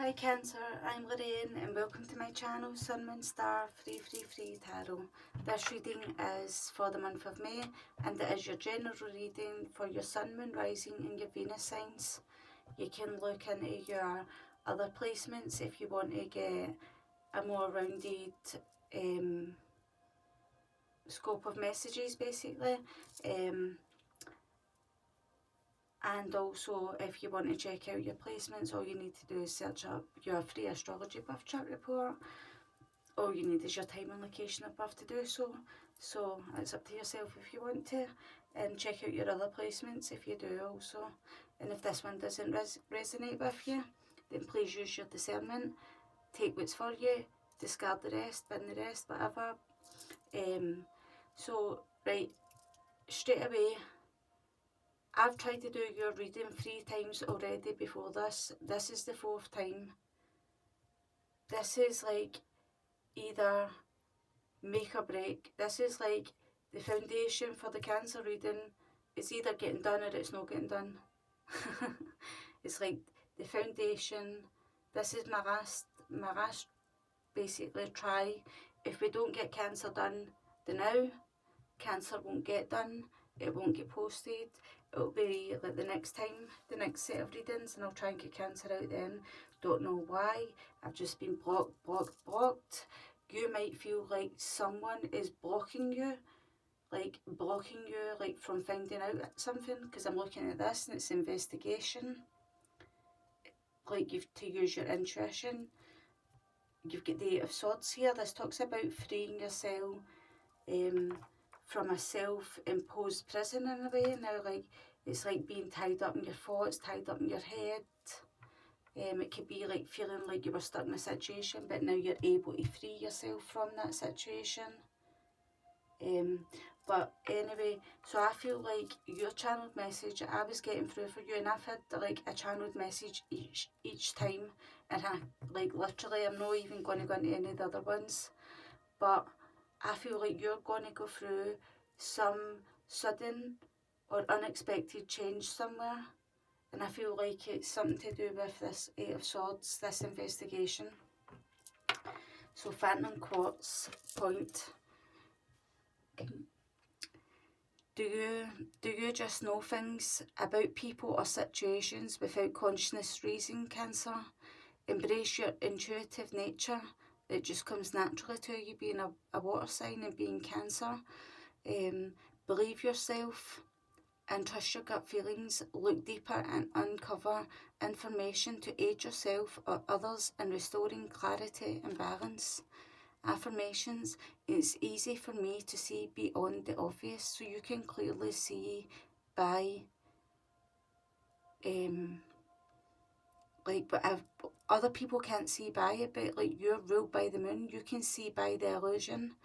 Hi Cancer, I'm Lorraine and welcome to my channel Sun, Moon, Star, Free Tarot. This reading is for the month of May and it is your general reading for your Sun, Moon, Rising and your Venus signs. You can look into your other placements if you want to get a more rounded scope of messages basically. And also, if you want to check out your placements, all you need to do is search up your free astrology birth chart report. All you need is your time and location of birth to do so. So it's up to yourself if you want to. And check out your other placements if you do also. And if this one doesn't resonate with you, then please use your discernment. Take what's for you, discard the rest, bin the rest, whatever. Right, straight away, I've tried to do your reading 3 times already before this. This is the 4th time. This is like either make or break. This is like the foundation for the Cancer reading. It's either getting done or it's not getting done. It's like the foundation. This is my last basically try. If we don't get Cancer done the now, Cancer won't get done. It won't get posted. It'll be like the next time, the next set of readings, and I'll try and get Cancer out then. Don't know why. I've just been blocked. You might feel like someone is blocking you like from finding out something, because I'm looking at this and it's investigation. Like you've to use your intuition. You've got the Eight of Swords here. This talks about freeing yourself from a self-imposed prison in a way. Now, like, it's like being tied up in your thoughts, tied up in your head. It could be like feeling like you were stuck in a situation, but now you're able to free yourself from that situation. But anyway, so I feel like your channeled message I was getting through for you, and I've had like a channeled message each time, and I like literally I'm not even going to go into any of the other ones, but I feel like you're going to go through some sudden or unexpected change somewhere, and I feel like it's something to do with this Eight of Swords, this investigation. So Phantom Quartz point. Do you just know things about people or situations without conscious reason, Cancer? Embrace your intuitive nature. It just comes naturally to you being a water sign and being Cancer. Believe yourself and trust your gut feelings. Look deeper and uncover information to aid yourself or others in restoring clarity and balance. Affirmations. It's easy for me to see beyond the obvious, so you can clearly see by but other people can't see by it, but like you're ruled by the moon, you can see by the illusion.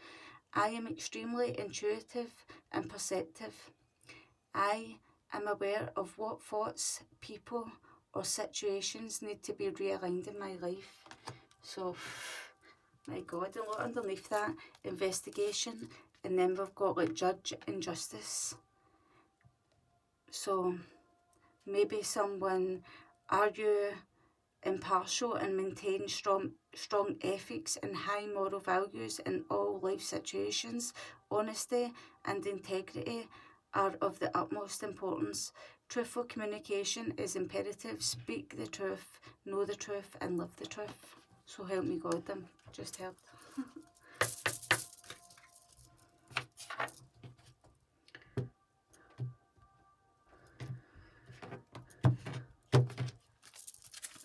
I am extremely intuitive and perceptive. I am aware of what thoughts, people or situations need to be realigned in my life. So my God, and look underneath that, investigation, and then we've got like judge and justice. So maybe someone, are you impartial and maintain strong ethics and high moral values in all life situations? Honesty and integrity are of the utmost importance. Truthful communication is imperative. Speak the truth, know the truth and live the truth. So help me God, them just helped.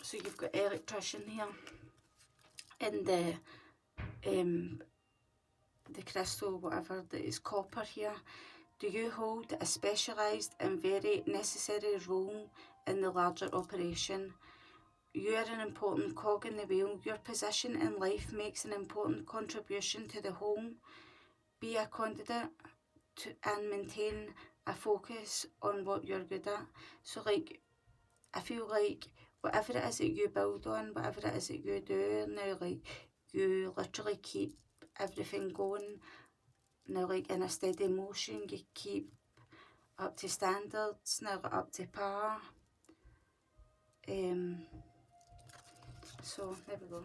So you've got electrician here in the crystal, whatever that is copper here. Do you hold a specialised and very necessary role in the larger operation? You are an important cog in the wheel. Your position in life makes an important contribution to the whole. Be a conduit and maintain a focus on what you're good at. So like, I feel like whatever it is that you build on, whatever it is that you do now, like you literally keep everything going now, like in a steady motion. You keep up to standards, now up to par. So there we go.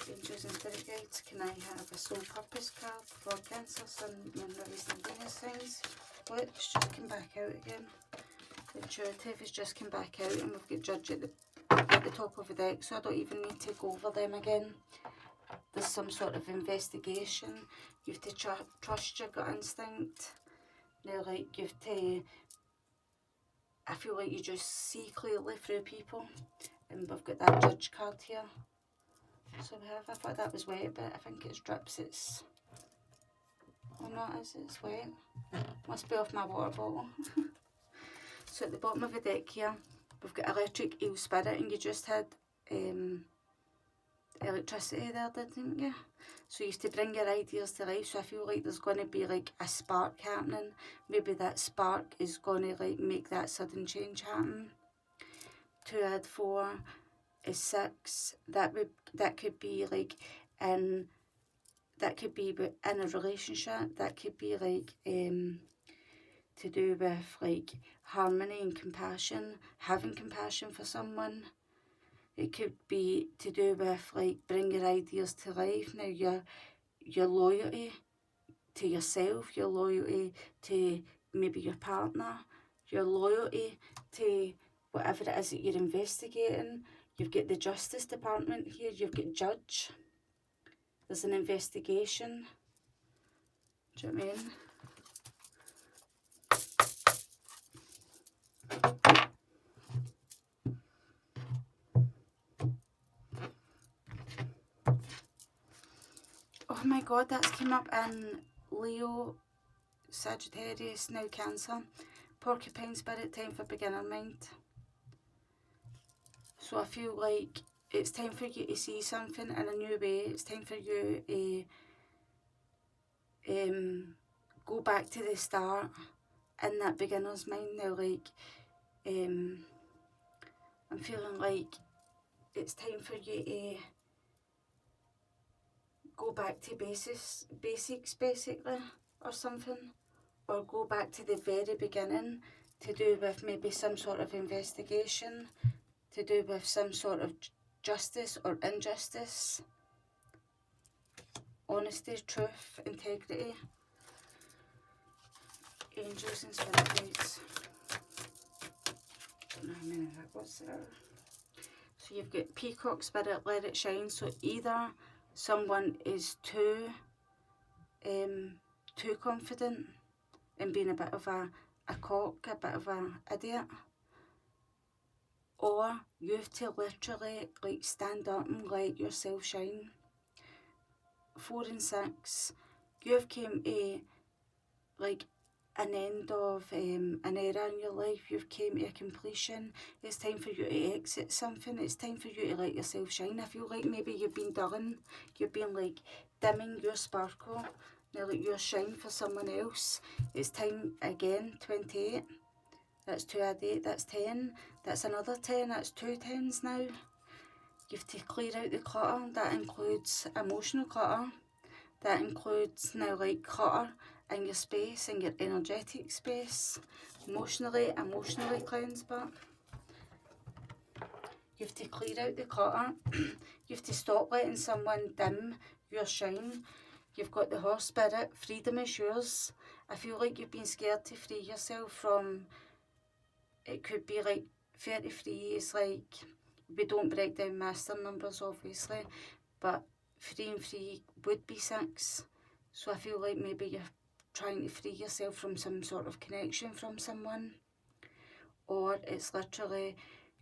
Angels and Spirit Guides. Can I have a Soul Purpose card for Cancer, Sun, Moon, Rising, and Venus signs? Let's just come back out again. Intuitive has just come back out, and we've got Judge at the top of the deck, so I don't even need to go over them again. There's some sort of investigation. You have to trust your gut instinct. Now, like, you have to, I feel like you just see clearly through people, and we've got that Judge card here. So we have, I thought that was wet, but I think it's drips, it's, oh no, it's wet. Must be off my water bottle. So at the bottom of the deck here, we've got Electric Eel Spirit, and you just had electricity there, didn't you? So you have to bring your ideas to life, so I feel like there's going to be like a spark happening. Maybe that spark is going to like make that sudden change happen. 2 add 4 is 6. That could be like in a relationship. That could be like to do with like harmony and compassion, having compassion for someone. It could be to do with like bring your ideas to life. Now your loyalty to yourself, your loyalty to maybe your partner, your loyalty to whatever it is that you're investigating. You've got the Justice Department here, you've got Judge. There's an investigation. Do you know what I mean? Oh my god, that's came up in Leo, Sagittarius, now Cancer. Porcupine Spirit, time for beginner mind. So I feel like it's time for you to see something in a new way. It's time for you to go back to the start in that beginner's mind now. Like, I'm feeling like it's time for you to go back to basics basically, or something. Or go back to the very beginning to do with maybe some sort of investigation, to do with some sort of justice or injustice, honesty, truth, integrity. Angels and Spirit Guides. Don't know how many that was there. So you've got Peacock Spirit, let it shine. So either someone is too confident and being a bit of a cock, a bit of an idiot, or you have to literally like stand up and let yourself shine. 4 and 6, you have came to like an end of an era in your life. You've came to a completion. It's time for you to exit something. It's time for you to let yourself shine. I feel like maybe you've been dulling, you've been like dimming your sparkle, now like your shine for someone else. It's time again. 28, that's 2 add 8, that's 10, that's another 10, that's 2 10s now. You have to clear out the clutter. That includes emotional clutter. That includes now like clutter in your space, in your energetic space. Emotionally cleanse back. You have to clear out the clutter. You have to stop letting someone dim your shine. You've got the Horse Spirit, freedom is yours. I feel like you've been scared to free yourself from, it could be like 33 is like, we don't break down master numbers obviously, but 3 and 3 would be 6. So I feel like maybe you're trying to free yourself from some sort of connection from someone, or it's literally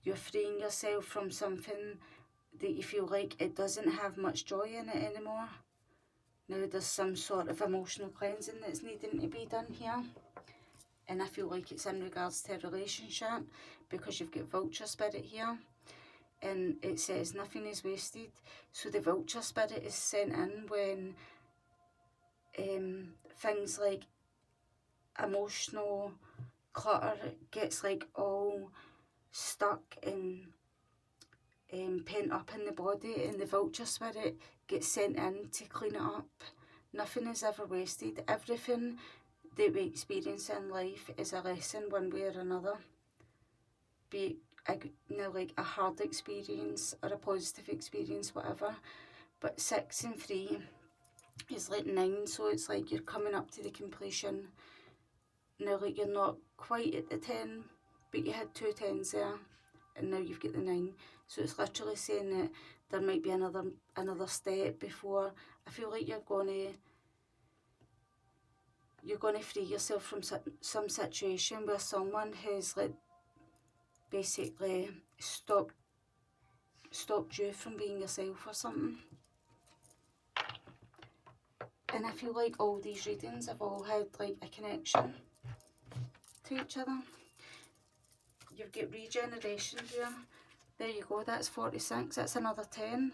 you're freeing yourself from something that you feel like it doesn't have much joy in it anymore. Now there's some sort of emotional cleansing that's needing to be done here, and I feel like it's in regards to a relationship, because you've got Vulture Spirit here, and it says nothing is wasted. So the Vulture Spirit is sent in when things like emotional clutter gets like all stuck and pent up in the body, and the Vulture Spirit gets sent in to clean it up. Nothing is ever wasted. Everything that we experience in life is a lesson one way or another, be it like a hard experience or a positive experience, whatever. But 6 and 3 is like 9, so it's like you're coming up to the completion. Now, like, you're not quite at the 10, but you had 2 10s there, and now you've got the 9. So it's literally saying that there might be another step before. I feel like you're gonna free yourself from some situation where someone has, like, basically stopped you from being yourself or something. And I feel like all these readings have all had, like, a connection to each other. You've got regeneration here. There you go, that's 46, that's another 10.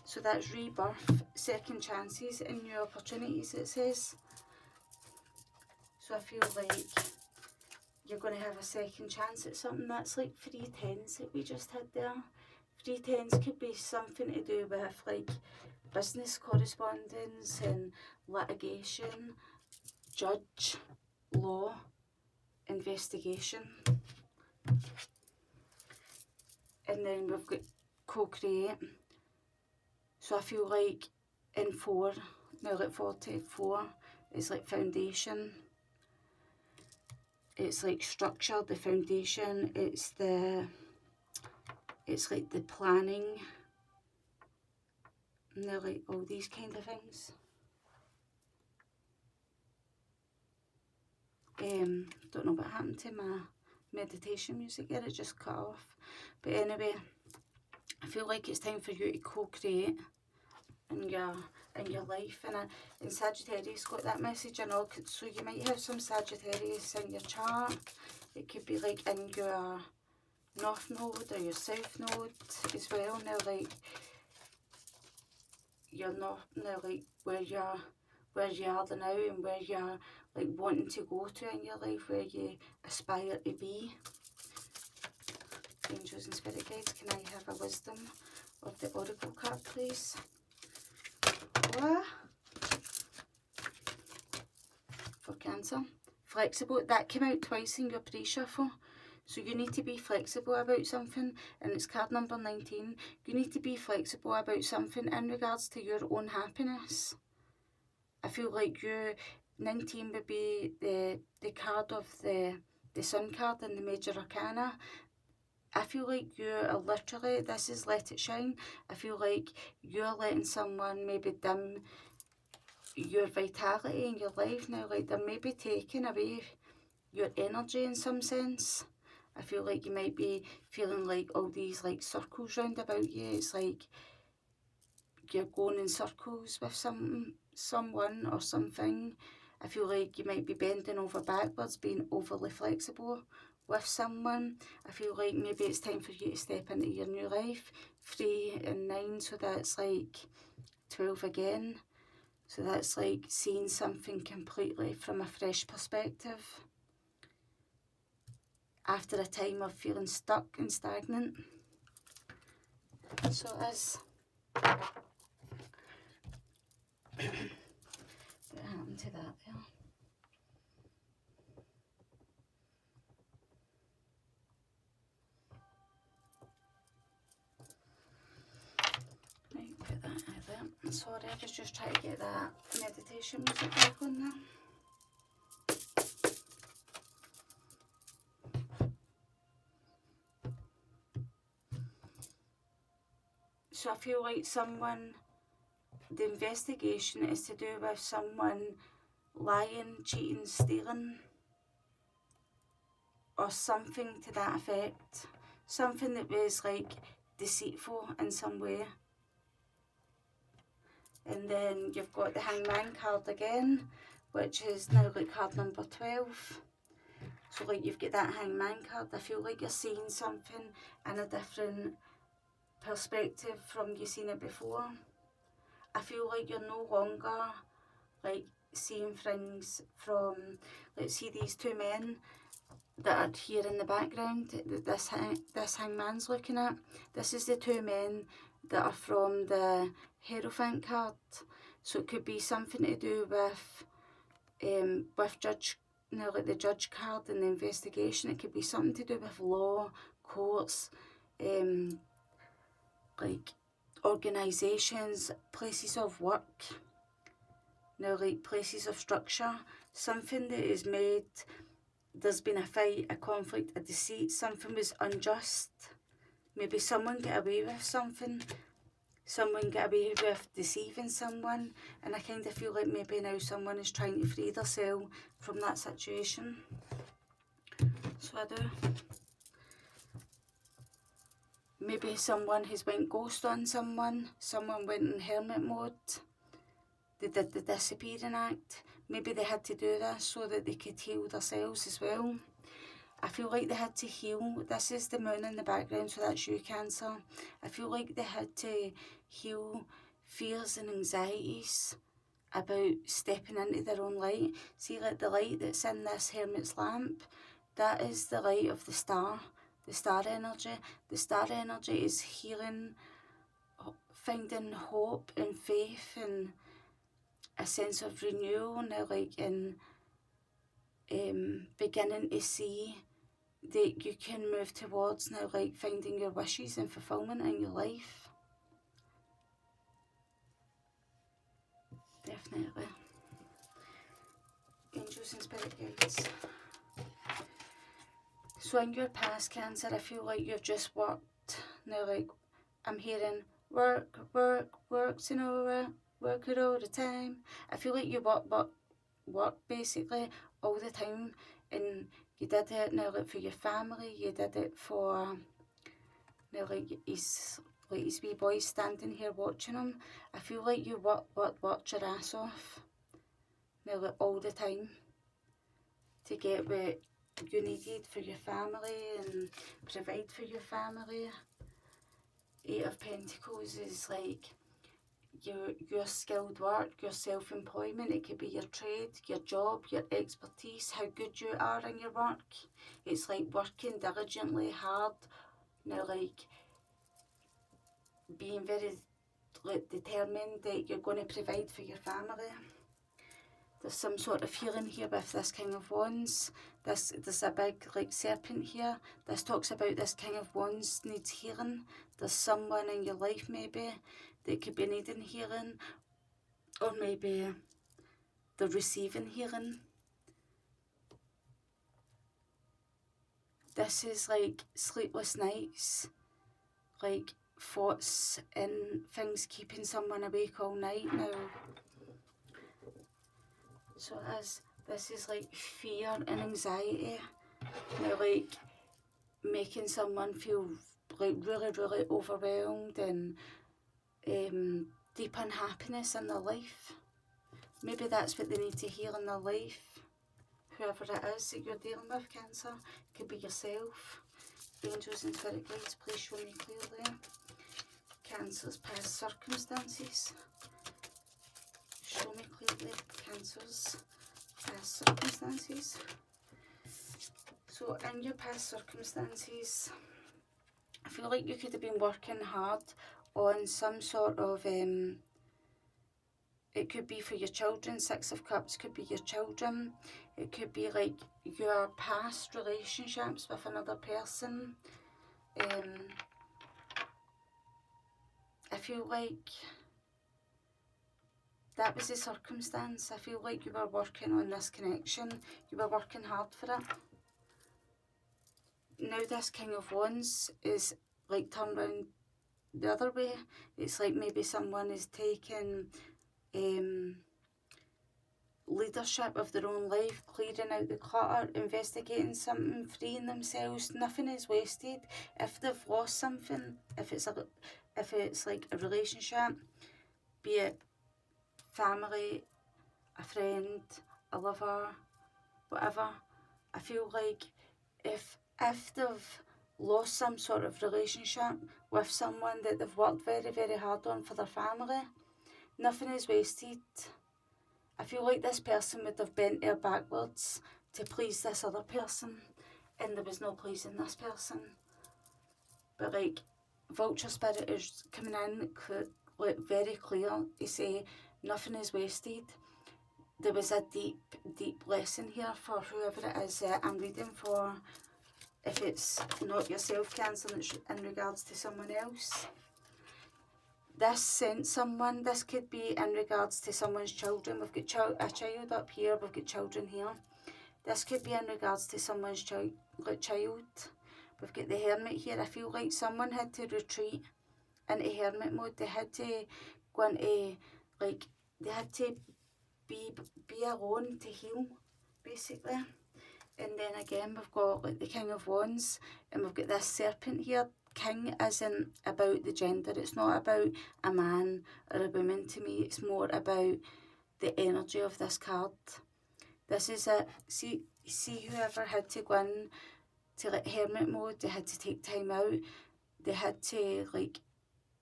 So that's rebirth, second chances and new opportunities, it says. So I feel like you're going to have a second chance at something. That's like 3 10s that we just had there. 3 10s could be something to do with, like, business correspondence and litigation, judge, law, investigation. And then we've got co-create. So I feel like in 4, now like 44, it's like foundation. It's like structure, the foundation, it's like the planning. And they're like all these kind of things. Don't know what happened to my meditation music there, it just cut off. But anyway, I feel like it's time for you to co-create in your life. And Sagittarius got that message and all, so you might have some Sagittarius in your chart. It could be like in your North Node or your South Node as well. Now, like, you're not now, like, where you are now and where you're, like, wanting to go to in your life, where you aspire to be. Angels and spirit guides, can I have a wisdom of the oracle card, please? What? For Cancer. Flexible. That came out twice in your pre-shuffle. So you need to be flexible about something, and it's card number 19. You need to be flexible about something in regards to your own happiness. I feel like 19 would be the card of the Sun card in the Major Arcana. I feel like you are literally, this is let it shine. I feel like you're letting someone maybe dim your vitality in your life now. Like, they're maybe taking away your energy in some sense. I feel like you might be feeling like all these, like, circles round about you. It's like you're going in circles with someone or something. I feel like you might be bending over backwards, being overly flexible with someone. I feel like maybe it's time for you to step into your new life. 3 and 9, so that's like 12 again. So that's like seeing something completely from a fresh perspective after a time of feeling stuck and stagnant. So it is. What happened to that there? Right, put that out there. Sorry, I was just trying to get that meditation music back on there. So I feel like the investigation is to do with someone lying, cheating, stealing, or something to that effect. Something that was, like, deceitful in some way. And then you've got the Hangman card again, which is now, like, card number 12. So, like, you've got that Hangman card. I feel like you're seeing something in a different perspective from you seen it before. I feel like you're no longer, like, seeing things from, let's see these 2 men that are here in the background that this hangman's looking at. This is the 2 men that are from the Hierophant card. So it could be something to do with judge, like the judge card and the investigation. It could be something to do with law, courts, like organisations, places of work, now like places of structure, something that is made, there's been a fight, a conflict, a deceit, something was unjust, maybe someone got away with something, someone got away with deceiving someone, and I kind of feel like maybe now someone is trying to free themselves from that situation. So I do. Maybe someone has went ghost on someone went in hermit mode, they did the disappearing act. Maybe they had to do this so that they could heal themselves as well. I feel like they had to heal. This is the moon in the background, so that's you, Cancer. I feel like they had to heal fears and anxieties about stepping into their own light. See, like the light that's in this hermit's lamp, that is the light of the star energy. The star energy is healing, finding hope and faith and a sense of renewal now, like in beginning to see that you can move towards now, like finding your wishes and fulfillment in your life. Definitely. Angels and spirit guides. So in your past, Cancer, I feel like you've just worked. Now, like, I'm hearing work, you know, work it all the time. I feel like you work basically all the time, and you did it now, like, for your family, you did it for, now, like, his wee boy standing here watching him. I feel like you worked your ass off, now, like, all the time to get what you needed for your family and provide for your family. Eight of Pentacles is like your skilled work, your self-employment. It could be your trade, your job, your expertise, how good you are in your work. It's like working diligently hard, now, like being very determined that you're going to provide for your family. There's some sort of healing here with this King of Wands. There's a big like serpent here. This talks about this King of Wands needs healing. There's someone in your life maybe that could be needing healing, or maybe they're receiving healing. This is like sleepless nights, like thoughts and things keeping someone awake all night now. So this is like fear and anxiety, now, like making someone feel like really overwhelmed and deep unhappiness in their life. Maybe that's what they need to heal in their life. Whoever it is that you're dealing with, Cancer, it could be yourself. Angels and spirit guides, please show me clearly Cancer's past circumstances. Show me clearly Cancer's past circumstances. So in your past circumstances, I feel like you could have been working hard on some sort of, it could be for your children. Six of Cups could be your children. It could be like your past relationships with another person. I feel like that was the circumstance. I feel like you were working on this connection. You were working hard for it. Now this King of Wands is like turned around the other way. It's like maybe someone is taking leadership of their own life, clearing out the clutter, investigating something, freeing themselves. Nothing is wasted. If they've lost something, if it's like a relationship, be it family, a friend, a lover, whatever, I feel like if they've lost some sort of relationship with someone that they've worked very hard on for their family, nothing is wasted. I feel like this person would have bent their backwards to please this other person, and there was no pleasing this person. But like, Vulture Spirit is coming in like very clear to say nothing is wasted. There was a deep lesson here for whoever it is I'm reading for. if it's not yourself cancelling, it's in regards to someone else. This sent someone, this could be in regards to someone's children. We've got a child up here, we've got children here. This could be in regards to someone's child. We've got the Hermit here. I feel like someone had to retreat into hermit mode. They had to go into, like, they had to be alone to heal, basically. And then again, we've got like the King of Wands, and we've got this serpent here. King isn't about the gender. It's not about a man or a woman to me. It's more about the energy of this card. This is it. See whoever had to go in to like hermit mode, they had to take time out. They had to like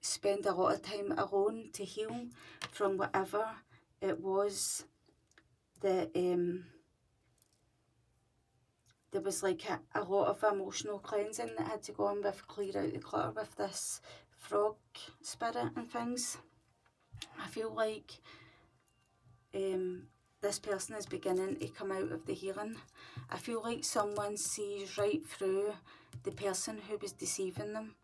spend a lot of time alone to heal from whatever it was that there was like a lot of emotional cleansing that had to go on with, clear out the clutter with this frog spirit and things. I feel like this person is beginning to come out of the healing. I feel like someone sees right through the person who was deceiving them,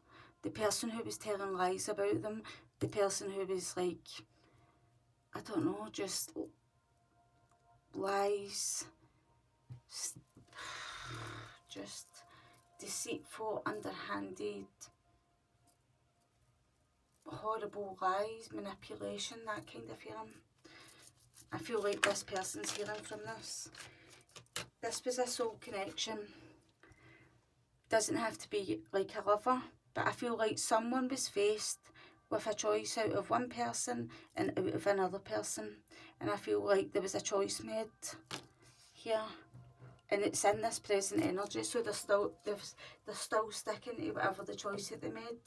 the person who was telling lies about them, the person who was like, I don't know, just lies, just deceitful, underhanded, horrible lies, manipulation, that kind of feeling. I feel like this person's healing from this. This was a soul connection. Doesn't have to be like a lover, but I feel like someone was faced with a choice out of one person and out of another person. And I feel like there was a choice made here. And it's in this present energy, so they're still sticking to whatever the choice that they made.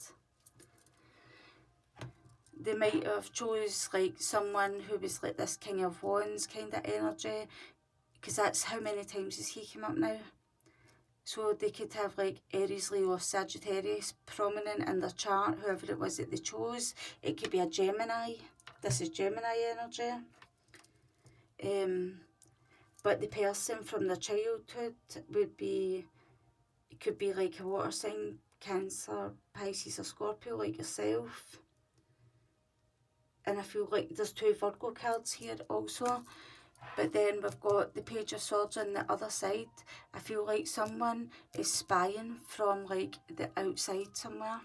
They might have chose like someone who was like this King of Wands kind of energy, because that's how many times has he come up now. So they could have like Aries, Leo, Sagittarius prominent in their chart, whoever it was that they chose. It could be a Gemini. This is Gemini energy. But the person from their childhood would be, it could be like a water sign, Cancer, Pisces or Scorpio, like yourself. And I feel like there's 2 Virgo cards here also. But then we've got the Page of Swords on the other side. I feel like someone is spying from like the outside somewhere.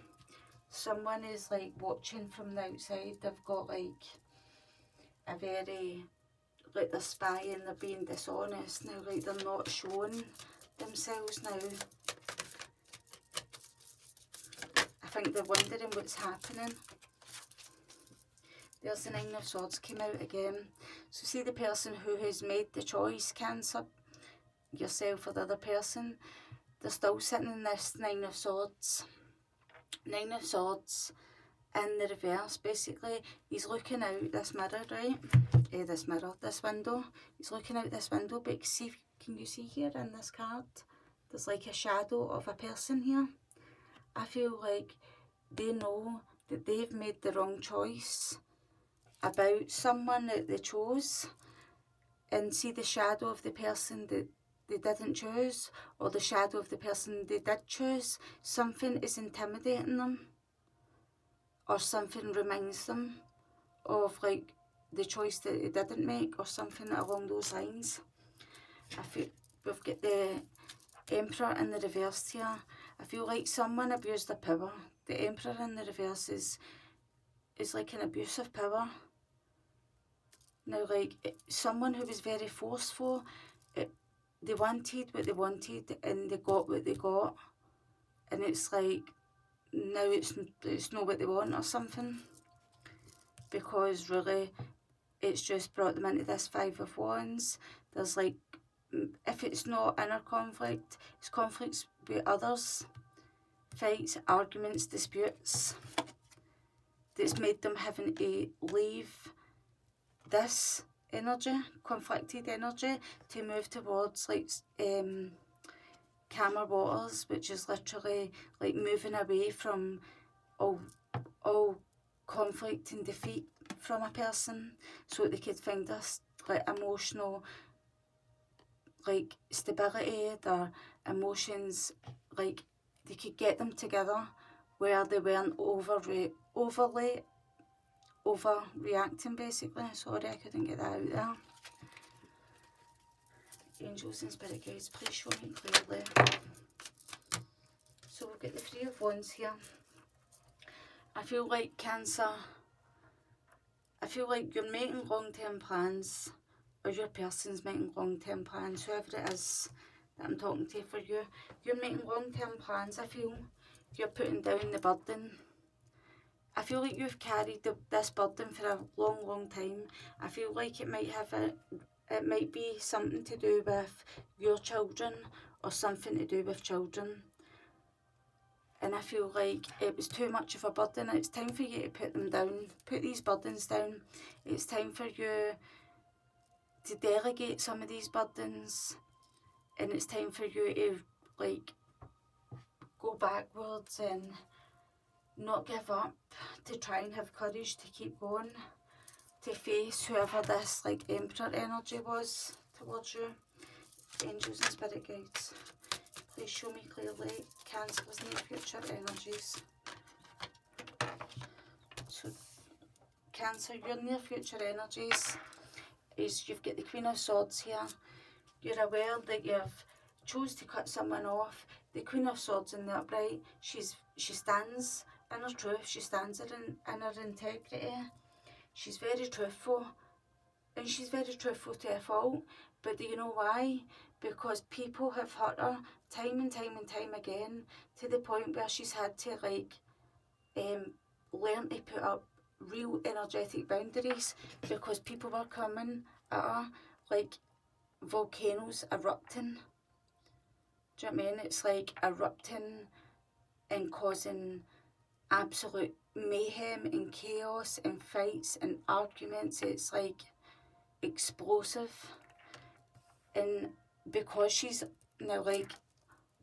Someone is like watching from the outside. They've got like a very, like they're spying, they're being dishonest now, like they're not showing themselves now. I think they're wondering what's happening. There's the 9 of Swords came out again. So see the person who has made the choice, Cancer, yourself or the other person, they're still sitting in this 9 of Swords. 9 of Swords in the reverse, basically. He's looking out this mirror, right? This window. He's looking out this window, but see, can you see here in this card? There's like a shadow of a person here. I feel like they know that they've made the wrong choice about someone that they chose, and see the shadow of the person that they didn't choose, or the shadow of the person they did choose. Something is intimidating them, or something reminds them of like the choice that they didn't make, or something along those lines. I feel we've got the Emperor in the reverse here. I feel like someone abused their power. The Emperor in the reverse is like an abuse of power. Now, like, someone who was very forceful, they wanted what they wanted and they got what they got. And it's like, now it's not what they want or something. Because really, it's just brought them into this 5 of Wands. There's like, if it's not inner conflict, it's conflicts with others. Fights, arguments, disputes. That's made them having to leave this energy, conflicted energy, to move towards like calmer waters, which is literally like moving away from all conflict and defeat from a person, so they could find this like emotional like stability, their emotions like, they could get them together where they weren't overly overreacting, basically. Sorry, I couldn't get that out there. Angels and spirit guides, please show me clearly. So we've got the Three of Wands here. I feel like Cancer, I feel like you're making long-term plans, or your person's making long-term plans, whoever it is that I'm talking to for you. You're making long-term plans, I feel. You're putting down the burden. I feel like you've carried this burden for a long, long time. I feel like it might be something to do with your children or something to do with children. And I feel like it was too much of a burden. It's time for you to put them down, put these burdens down. It's time for you to delegate some of these burdens. And it's time for you to, like, go backwards and not give up, to try and have courage to keep going, to face whoever this, like, Emperor energy was towards you. Angels and spirit guides, please show me clearly Cancer's near future energies. So Cancer, your near future energies is, you've got the Queen of Swords here. You're aware that you've chose to cut someone off. The Queen of Swords in the upright, she stands in her truth, she stands in her integrity. She's very truthful, and she's very truthful to a fault. But do you know why? Because people have hurt her time and time and time again, to the point where she's had to, like, learn to put up real energetic boundaries, because people were coming at her like volcanoes erupting. Do you know what I mean? It's like erupting and causing absolute mayhem and chaos and fights and arguments. It's like explosive. And because she's now, like,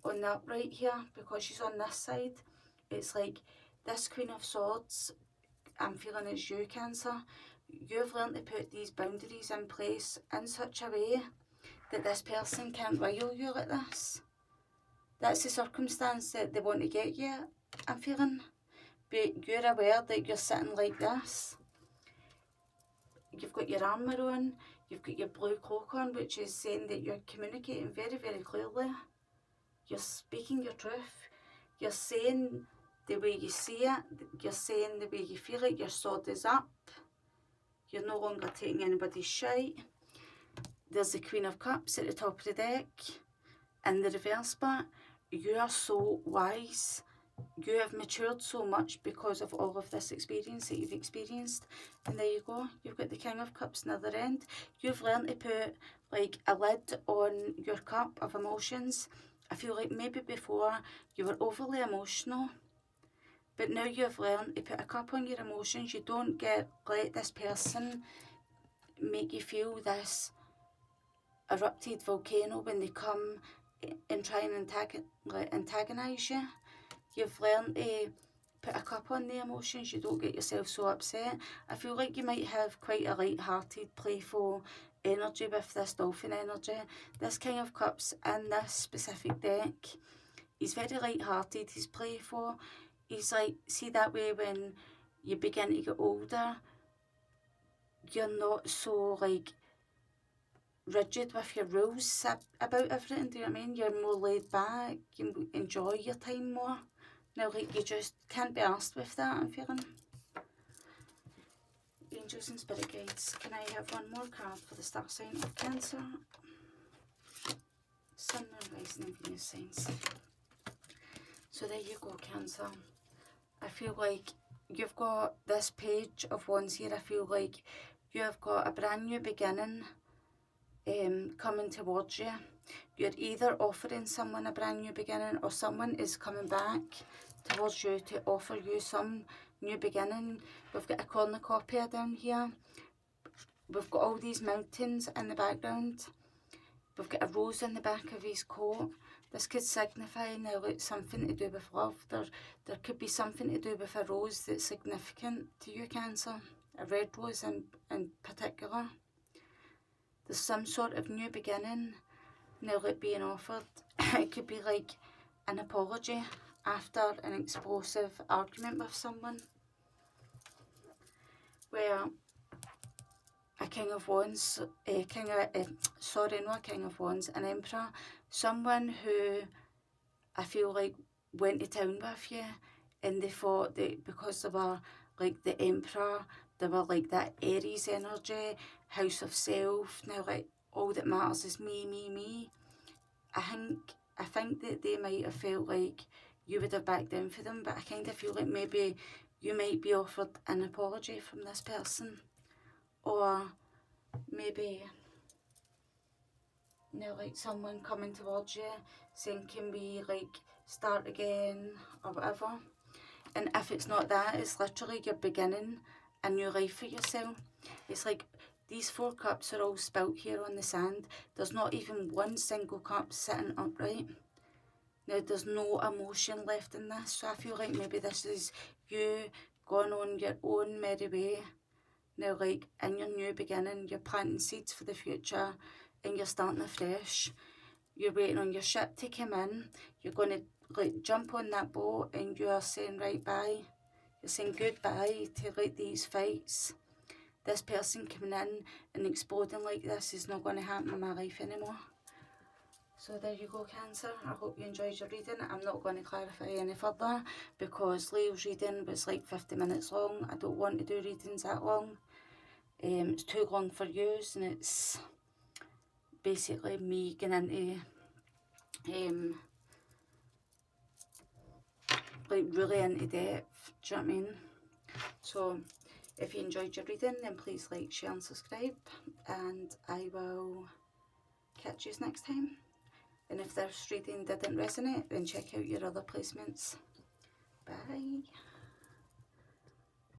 on the upright here, because she's on this side, it's like this Queen of Swords, I'm feeling it's you, Cancer. You've learned to put these boundaries in place in such a way that this person can't rile you like this. That's the circumstance that they want to get you, I'm feeling. But you're aware that you're sitting like this. You've got your armour on, you've got your blue cloak on, which is saying that you're communicating very, very clearly. You're speaking your truth. You're saying the way you see it. You're saying the way you feel it. Your sword is up. You're no longer taking anybody's shite. There's the Queen of Cups at the top of the deck. In the reverse part, you are so wise. You have matured so much because of all of this experience that you've experienced. And there you go. You've got the King of Cups on the other end. You've learned to put, like, a lid on your cup of emotions. I feel like maybe before you were overly emotional, but now you've learned to put a cup on your emotions. You don't let this person make you feel this erupted volcano when they come and try and antagonise you. You've learned to put a cup on the emotions. You don't get yourself so upset. I feel like you might have quite a light-hearted, playful energy with this dolphin energy. This King of Cups in this specific deck, he's very light-hearted, he's playful. He's like, see, that way when you begin to get older, you're not so, like, rigid with your rules about everything, do you know what I mean? You're more laid back, you enjoy your time more. Now, like, you just can't be arsed with that, I'm feeling. Angels and spirit guides, can I have one more card for the star sign of Cancer? Sun, Moon, Rising and Venus signs. So there you go, Cancer. I feel like you've got this Page of Wands here. I feel like you've got a brand new beginning coming towards you. You're either offering someone a brand new beginning, or someone is coming back towards you to offer you some new beginning. We've got a cornucopia down here. We've got all these mountains in the background. We've got a rose in the back of his coat. This could signify now, like, something to do with love. There could be something to do with a rose that's significant to you, Cancer. A red rose in particular. There's some sort of new beginning now, like, being offered. It could be like an apology after an explosive argument with someone, where a King of Wands, not a King of Wands, an Emperor, someone who I feel like went to town with you, and they thought that because they were like the Emperor, they were like that Aries energy, House of Self, now like all that matters is me, me, me. I think that they might have felt like you would have backed down for them, but I kind of feel like maybe you might be offered an apology from this person, or maybe like someone coming towards you saying, can we like start again or whatever. And if it's not that, it's literally you're beginning a new life for yourself. It's like these 4 cups are all spilt here on the sand. There's not even one single cup sitting upright. Now there's no emotion left in this, so I feel like maybe this is you going on your own merry way. Now like in your new beginning, you're planting seeds for the future and you're starting afresh. You're waiting on your ship to come in. You're going to like jump on that boat and you are saying right bye. You're saying goodbye to like these fights. This person coming in and exploding like this is not going to happen in my life anymore. So there you go, Cancer. I hope you enjoyed your reading. I'm not going to clarify any further because Leo's reading was like 50 minutes long. I don't want to do readings that long. It's too long for yous, and it's basically me getting into like really into depth. Do you know what I mean? So if you enjoyed your reading, then please like, share and subscribe, and I will catch you next time. And if this reading didn't resonate, then check out your other placements. Bye.